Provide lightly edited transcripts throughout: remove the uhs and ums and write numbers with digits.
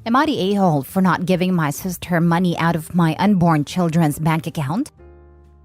Am I the a-hole for not giving my sister money out of my unborn children's bank account?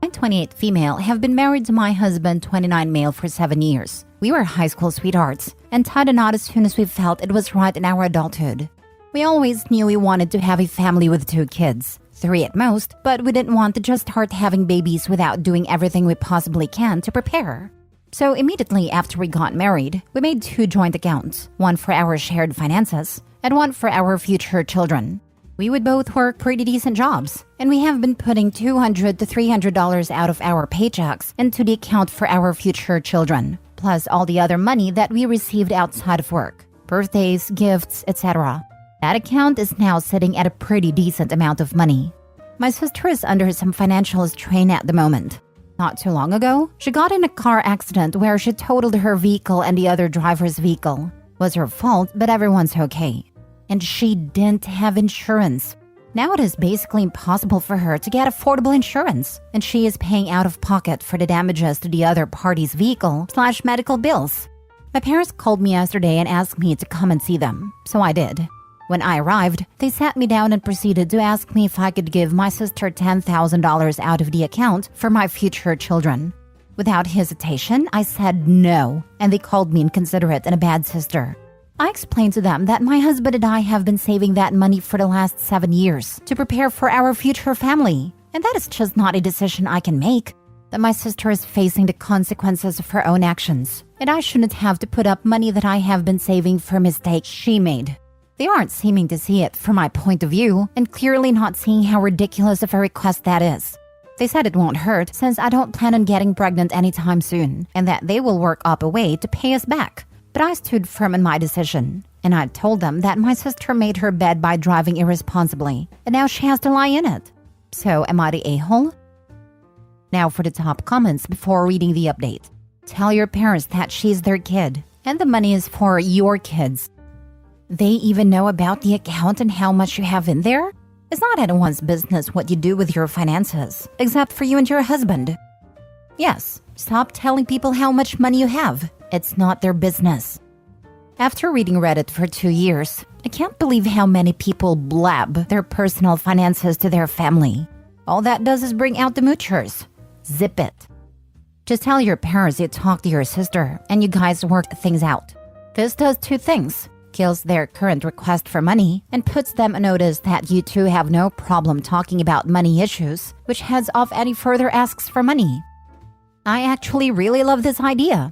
I'm 28 female, have been married to my husband 29 male for 7 years. We were high school sweethearts and tied a knot as soon as we felt it was right in our adulthood. We always knew we wanted to have a family with 2 kids, 3 at most, but we didn't want to just start having babies without doing everything we possibly can to prepare. So immediately after we got married, we made 2 joint accounts, one for our shared finances and one for our future children. We would both work pretty decent jobs, and we have been putting $200 to $300 out of our paychecks into the account for our future children, plus all the other money that we received outside of work, birthdays, gifts, etc. That account is now sitting at a pretty decent amount of money. My sister is under some financial strain at the moment. Not too long ago, she got in a car accident where she totaled her vehicle and the other driver's vehicle. Was her fault, but everyone's okay. And she didn't have insurance. Now it is basically impossible for her to get affordable insurance, and she is paying out of pocket for the damages to the other party's vehicle/medical bills. My parents called me yesterday and asked me to come and see them, so I did. When I arrived, they sat me down and proceeded to ask me if I could give my sister $10,000 out of the account for my future children. Without hesitation, I said no, and they called me inconsiderate and a bad sister. I explained to them that my husband and I have been saving that money for the last 7 years to prepare for our future family, and that is just not a decision I can make. That my sister is facing the consequences of her own actions, and I shouldn't have to put up money that I have been saving for mistakes she made. They aren't seeming to see it from my point of view, and clearly not seeing how ridiculous of a request that is. They said it won't hurt since I don't plan on getting pregnant anytime soon, and that they will work up a way to pay us back. But I stood firm in my decision, and I told them that my sister made her bed by driving irresponsibly, and now she has to lie in it. So am I the a-hole? Now for the top comments before reading the update. Tell your parents that she's their kid, and the money is for your kids. They even know about the account and how much you have in there? It's not anyone's business what you do with your finances, except for you and your husband. Yes, stop telling people how much money you have. It's not their business. After reading Reddit for 2 years, I can't believe how many people blab their personal finances to their family. All that does is bring out the moochers. Zip it. Just tell your parents you talked to your sister and you guys worked things out. This does 2 things. Kills their current request for money and puts them on notice that you two have no problem talking about money issues, which heads off any further asks for money. I actually really love this idea.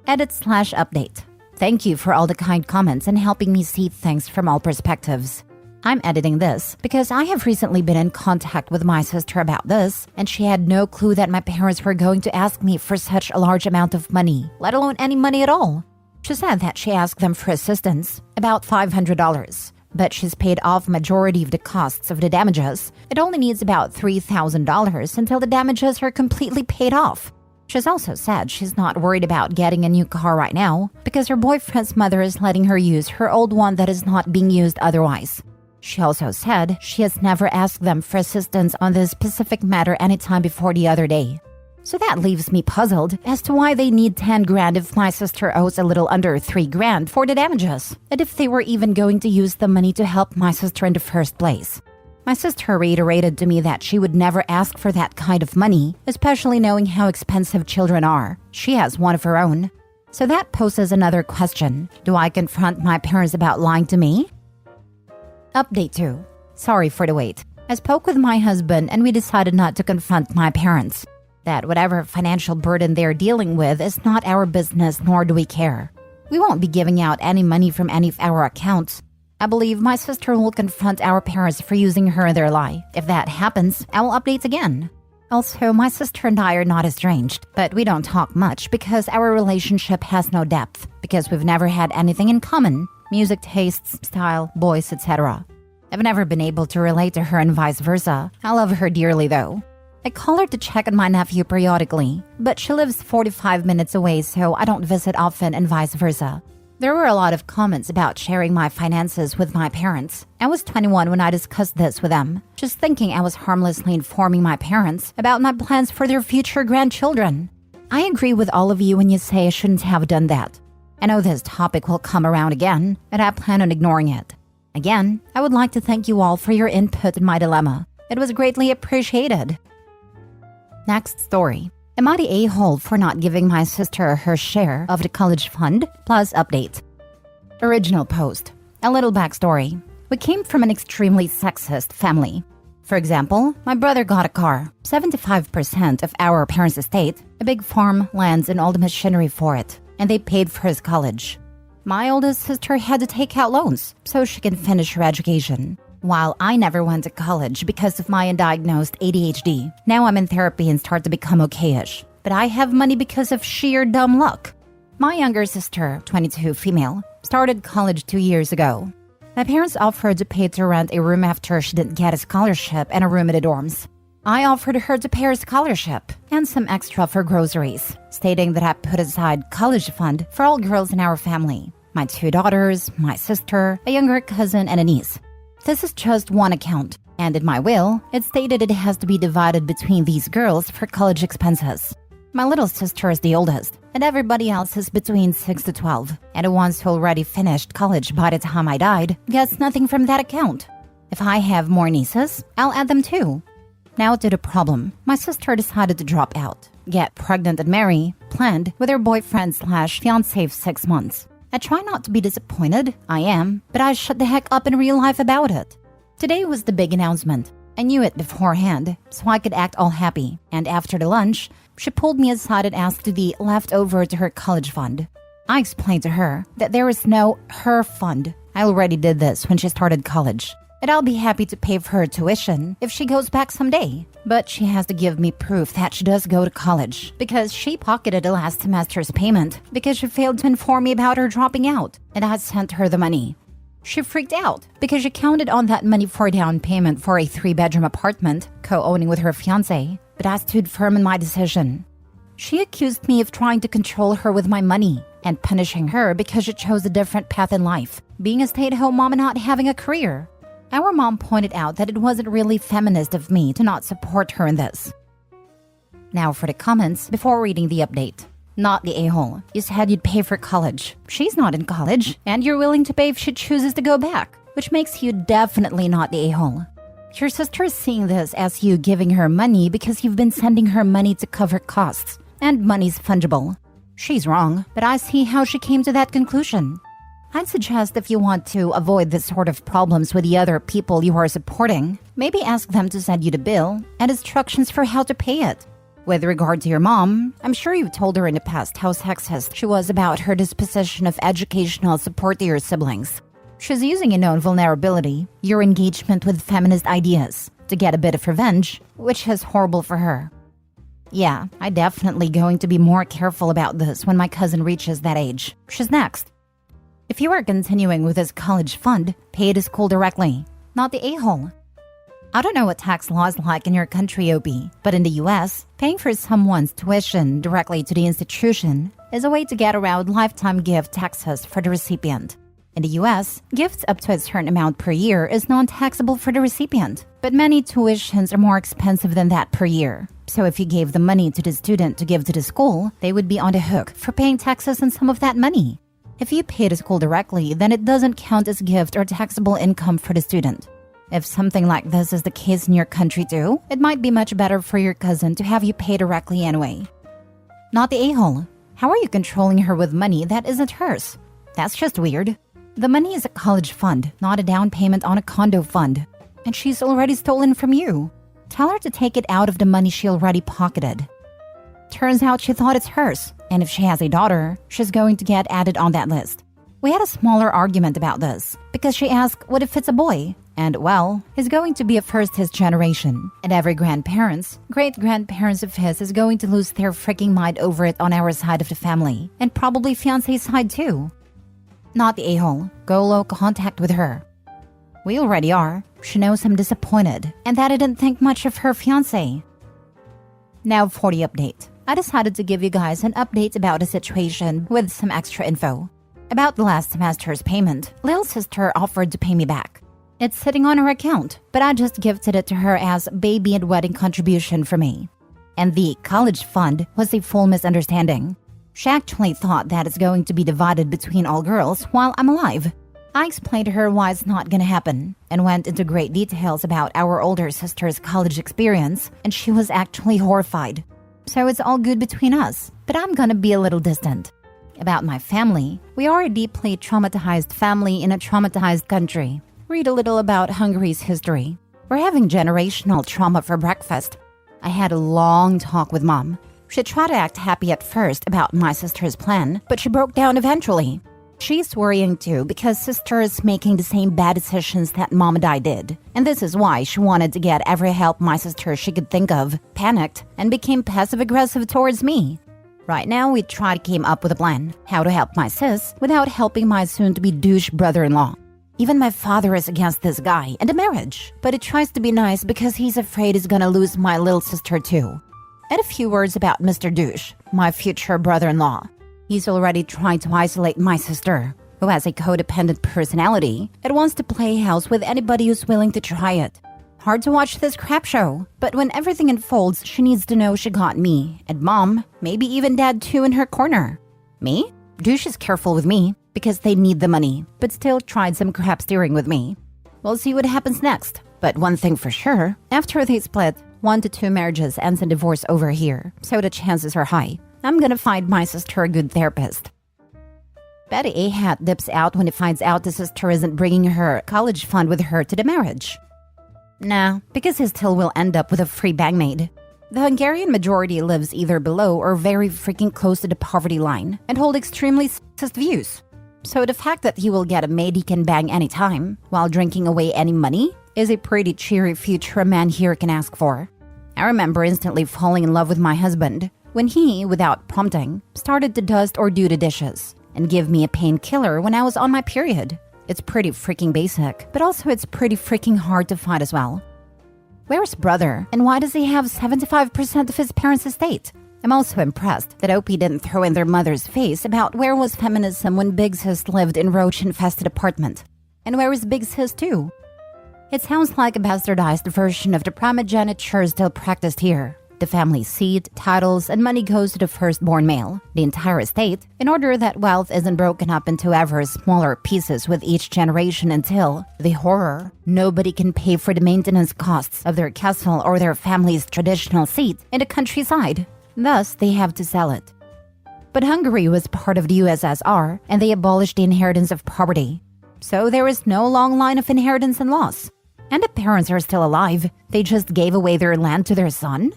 Edit/update. Thank you for all the kind comments and helping me see things from all perspectives. I'm editing this because I have recently been in contact with my sister about this, and she had no clue that my parents were going to ask me for such a large amount of money, let alone any money at all. She said that she asked them for assistance, about $500, but she's paid off majority of the costs of the damages. It only needs about $3,000 until the damages are completely paid off. She's also said she's not worried about getting a new car right now because her boyfriend's mother is letting her use her old one that is not being used otherwise. She also said she has never asked them for assistance on this specific matter anytime before the other day. So that leaves me puzzled as to why they need 10 grand if my sister owes a little under 3 grand for the damages, and if they were even going to use the money to help my sister in the first place. My sister reiterated to me that she would never ask for that kind of money, especially knowing how expensive children are. She has one of her own. So that poses another question. Do I confront my parents about lying to me? Update 2. Sorry for the wait. I spoke with my husband and we decided not to confront my parents. That whatever financial burden they're dealing with is not our business, nor do we care. We won't be giving out any money from any of our accounts. I believe my sister will confront our parents for using her in their lie. If that happens, I will update again. Also, my sister and I are not estranged, but we don't talk much because our relationship has no depth, because we've never had anything in common. Music tastes, style, boys, etc. I've never been able to relate to her and vice versa. I love her dearly though. I call her to check on my nephew periodically, but she lives 45 minutes away, so I don't visit often and vice versa. There were a lot of comments about sharing my finances with my parents. I was 21 when I discussed this with them, just thinking I was harmlessly informing my parents about my plans for their future grandchildren. I agree with all of you when you say I shouldn't have done that. I know this topic will come around again, and I plan on ignoring it. Again, I would like to thank you all for your input in my dilemma. It was greatly appreciated. Next story. Am I the a-hole for not giving my sister her share of the college fund? Plus update. Original post. A little backstory. We came from an extremely sexist family. For example, my brother got a car, 75% of our parents' estate, a big farm, lands, and all the machinery for it, and they paid for his college. My oldest sister had to take out loans so she can finish her education, while I never went to college because of my undiagnosed ADHD. Now I'm in therapy and start to become okay-ish, but I have money because of sheer dumb luck. My younger sister, 22 female, started college 2 years ago. My parents offered to pay to rent a room after she didn't get a scholarship and a room in the dorms. I offered her to pay her scholarship and some extra for groceries, stating that I put aside college fund for all girls in our family. My 2 daughters, my sister, a younger cousin, and a niece. This is just one account, and in my will, it stated it has to be divided between these girls for college expenses. My little sister is the oldest, and everybody else is between 6 to 12, and the ones who already finished college by the time I died gets nothing from that account. If I have more nieces, I'll add them too. Now to the problem. My sister decided to drop out, get pregnant and marry, planned with her boyfriend/fiancé of 6 months. I try not to be disappointed, I am, but I shut the heck up in real life about it. Today was the big announcement. I knew it beforehand, so I could act all happy, and after the lunch, she pulled me aside and asked to be left over to her college fund. I explained to her that there is no her fund. I already did this when she started college, and I'll be happy to pay for her tuition if she goes back someday. But she has to give me proof that she does go to college, because she pocketed the last semester's payment because she failed to inform me about her dropping out, and I sent her the money. She freaked out because she counted on that money for a down payment for a 3-bedroom apartment, co-owning with her fiancé, but I stood firm in my decision. She accused me of trying to control her with my money and punishing her because she chose a different path in life, being a stay-at-home mom and not having a career. Our mom pointed out that it wasn't really feminist of me to not support her in this. Now for the comments before reading the update. Not the a-hole. You said you'd pay for college. She's not in college, and you're willing to pay if she chooses to go back, which makes you definitely not the a-hole. Your sister is seeing this as you giving her money because you've been sending her money to cover costs, and money's fungible. She's wrong, but I see how she came to that conclusion. I'd suggest if you want to avoid this sort of problems with the other people you are supporting, maybe ask them to send you the bill and instructions for how to pay it. With regard to your mom, I'm sure you've told her in the past how sexist she was about her disposition of educational support to your siblings. She's using a known vulnerability, your engagement with feminist ideas, to get a bit of revenge, which is horrible for her. Yeah, I'm definitely going to be more careful about this when my cousin reaches that age. She's next. If you are continuing with this college fund, pay to school directly, not the a-hole. I don't know what tax law is like in your country, OP, but in the US, paying for someone's tuition directly to the institution is a way to get around lifetime gift taxes for the recipient. In the US, gifts up to a certain amount per year is non-taxable for the recipient, but many tuitions are more expensive than that per year. So if you gave the money to the student to give to the school, they would be on the hook for paying taxes on some of that money. If you pay the school directly, then it doesn't count as gift or taxable income for the student. If something like this is the case in your country too, it might be much better for your cousin to have you pay directly anyway. Not the a-hole. How are you controlling her with money that isn't hers? That's just weird. The money is a college fund, not a down payment on a condo fund. And she's already stolen from you. Tell her to take it out of the money she already pocketed. Turns out she thought it's hers, and if she has a daughter, she's going to get added on that list. We had a smaller argument about this, because she asked what if it's a boy? And, well, he's going to be a first his generation, and every great-grandparents of his is going to lose their freaking mind over it on our side of the family, and probably fiancé's side too. Not the a-hole. Go low contact with her. We already are. She knows I'm disappointed, and that I didn't think much of her fiancé. Now for the update. I decided to give you guys an update about the situation with some extra info. About the last semester's payment, little sister offered to pay me back. It's sitting on her account, but I just gifted it to her as baby and wedding contribution for me. and the college fund was a full misunderstanding. She actually thought that it's going to be divided between all girls while I'm alive. I explained to her why it's not gonna happen and went into great details about our older sister's college experience, and she was actually horrified. So it's all good between us, but I'm gonna be a little distant. About my family, we are a deeply traumatized family in a traumatized country. Read a little about Hungary's history. We're having generational trauma for breakfast. I had a long talk with Mom. She tried to act happy at first about my sister's plan, but she broke down eventually. She's worrying too because sister is making the same bad decisions that Mom and I did. And this is why she wanted to get every help my sister she could think of, panicked, and became passive-aggressive towards me. Right now, we try to come up with a plan, how to help my sis without helping my soon-to-be douche brother-in-law. Even my father is against this guy and the marriage, but he tries to be nice because he's afraid he's gonna lose my little sister too. And a few words about Mr. Douche, my future brother-in-law. He's already trying to isolate my sister, who has a codependent personality and wants to play house with anybody who's willing to try it. Hard to watch this crap show, but when everything unfolds, she needs to know she got me, and Mom, maybe even Dad too, in her corner. Me? Douche is careful with me, because they need the money, but still tried some crap steering with me. We'll see what happens next, but one thing for sure, after they split, 1 to 2 marriages ends in divorce over here, so the chances are high. I'm gonna find my sister a good therapist. Betty A. Hat dips out when he finds out the sister isn't bringing her college fund with her to the marriage. Nah, because he still will end up with a free bangmaid. The Hungarian majority lives either below or very freaking close to the poverty line and hold extremely sexist views. So the fact that he will get a maid he can bang anytime while drinking away any money is a pretty cheery future a man here can ask for. I remember instantly falling in love with my husband when he, without prompting, started to dust or do the dishes and give me a painkiller when I was on my period. It's pretty freaking basic, but also it's pretty freaking hard to find as well. Where's brother, and why does he have 75% of his parents' estate? I'm also impressed that Opie didn't throw in their mother's face about where was feminism when Big Sis lived in roach-infested apartment. And where is Big Sis too? It sounds like a bastardized version of the primogeniture still practiced here. The family seat, titles, and money goes to the firstborn male, the entire estate, in order that wealth isn't broken up into ever smaller pieces with each generation until, the horror, nobody can pay for the maintenance costs of their castle or their family's traditional seat in the countryside. Thus, they have to sell it. But Hungary was part of the USSR, and they abolished the inheritance of property. So there is no long line of inheritance and loss. And the parents are still alive. They just gave away their land to their son?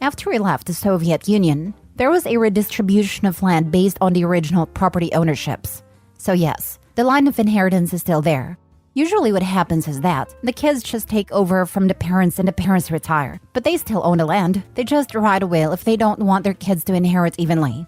After we left the Soviet Union, there was a redistribution of land based on the original property ownerships. So yes, the line of inheritance is still there. Usually what happens is that the kids just take over from the parents and the parents retire, but they still own the land. They just write a will if they don't want their kids to inherit evenly.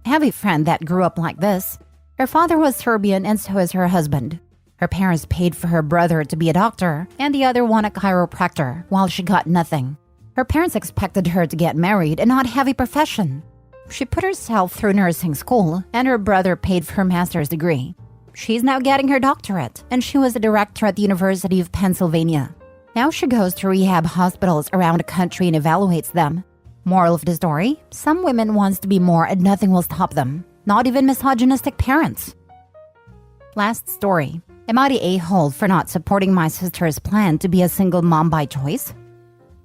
I have a friend that grew up like this. Her father was Serbian and so is her husband. Her parents paid for her brother to be a doctor and the other one a chiropractor, while she got nothing. Her parents expected her to get married and not have a profession. She put herself through nursing school, and her brother paid for her master's degree. She's now getting her doctorate, and she was a director at the University of Pennsylvania. Now she goes to rehab hospitals around the country and evaluates them. Moral of the story, some women wants to be more and nothing will stop them. Not even misogynistic parents. Last story. Am I the a-hole for not supporting my sister's plan to be a single mom by choice?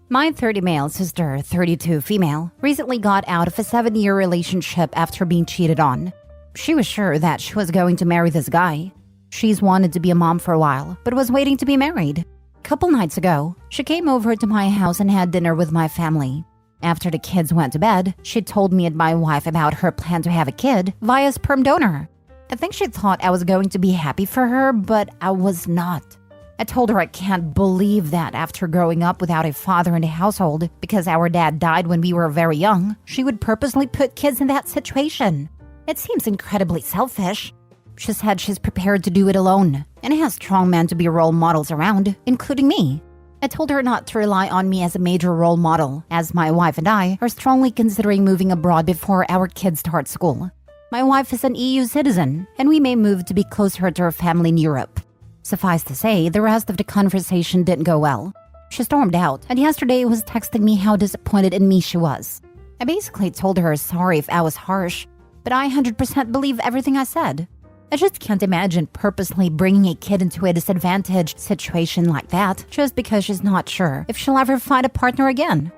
My 30 male sister, 32 female, recently got out of a 7-year relationship after being cheated on. She was sure that she was going to marry this guy. She's wanted to be a mom for a while, but was waiting to be married. A couple nights ago, she came over to my house and had dinner with my family. After the kids went to bed, she told me and my wife about her plan to have a kid via sperm donor. I think she thought I was going to be happy for her, but I was not. I told her I can't believe that after growing up without a father in the household, because our dad died when we were very young, she would purposely put kids in that situation. It seems incredibly selfish. She said she's prepared to do it alone, and has strong men to be role models around, including me. I told her not to rely on me as a major role model, as my wife and I are strongly considering moving abroad before our kids start school. My wife is an EU citizen, and we may move to be closer to her family in Europe. Suffice to say, the rest of the conversation didn't go well. She stormed out, and yesterday was texting me how disappointed in me she was. I basically told her sorry if I was harsh, but I 100% believe everything I said. I just can't imagine purposely bringing a kid into a disadvantaged situation like that just because she's not sure if she'll ever find a partner again.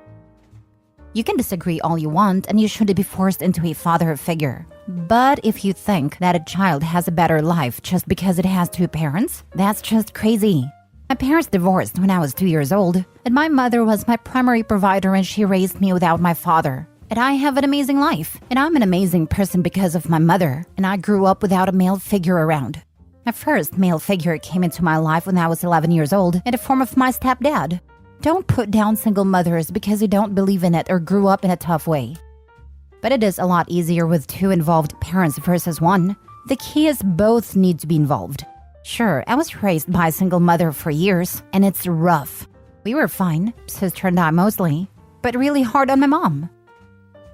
You can disagree all you want, and you shouldn't be forced into a father figure. But if you think that a child has a better life just because it has two parents, that's just crazy. My parents divorced when I was 2 years old, and my mother was my primary provider and she raised me without my father. And I have an amazing life, and I'm an amazing person because of my mother, and I grew up without a male figure around. My first male figure came into my life when I was 11 years old in the form of my stepdad. Don't put down single mothers because you don't believe in it or grew up in a tough way. But it is a lot easier with two involved parents versus one. The key is both need to be involved. Sure, I was raised by a single mother for years, and it's rough. We were fine, sister and I mostly, but really hard on my mom.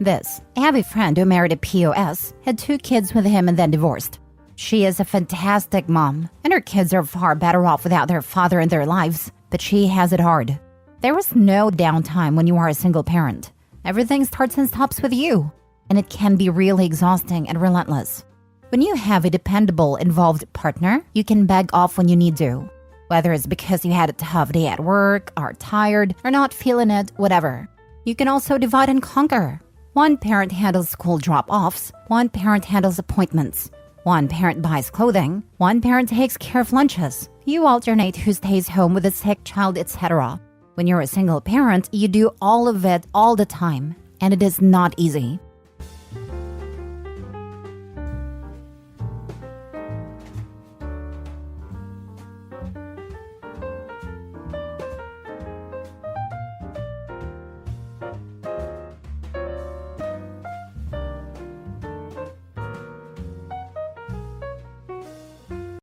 I have a friend who married a POS, had 2 kids with him and then divorced. She is a fantastic mom, and her kids are far better off without their father in their lives, but she has it hard. There was no downtime when you are a single parent. Everything starts and stops with you, and it can be really exhausting and relentless. When you have a dependable, involved partner, you can beg off when you need to. Whether it's because you had a tough day at work, are tired, or not feeling it, whatever. You can also divide and conquer. One parent handles school drop-offs, one parent handles appointments, one parent buys clothing, one parent takes care of lunches. You alternate who stays home with a sick child, etc. When you're a single parent, you do all of it all the time, and it is not easy.